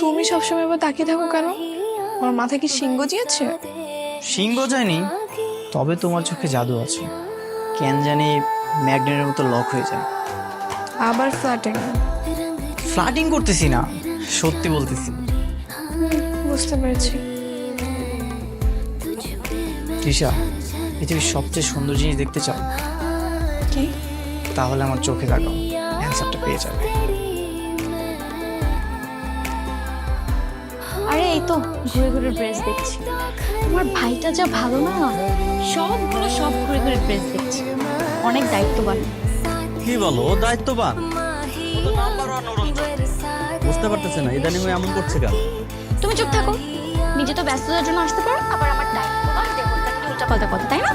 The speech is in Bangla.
তুমি সবসময় এবার তাকিয়ে থাকো কেন? আমার মাথায় কি সিংহ জিয়েছে? সিংহ যায়নি, তবে তোমার চোখে জাদু আছে। কেন জানি ম্যাগনেটের মতো লক হয়ে যায়। আবার ফ্ল্যাটিং? ফ্লার্টিং করতেছি না, সত্যি বলতেছি। বুঝতে পেরেছি। তৃষা, পৃথিবীর সবচেয়ে সুন্দর জিনিস দেখতে চাও? কি? তাহলে আমার চোখে তাকাও, অ্যান্সারটা পেয়ে যাবে। আরে এই তো ঘুরে ঘুরে ড্রেস দেখছি। তোমার ভাইটা যা ভালো না, সব ঘুরে ঘুরে ড্রেস দেখছি। অনেক দায়িত্ববান। কি বলো, ও দায়িত্ববান? ও তো নাম্বার ওয়ান উড়ন্ত। বুঝতে পারতেছে না ইদানিং ও এমন করছে কেন? তুমি চুপ থাকো। নিজে তো ব্যস্ততার জন্য আসতে পারো, আবার আমার দায়িত্ববান দেবতাকে উল্টাপাল্টা কথা, তাই না?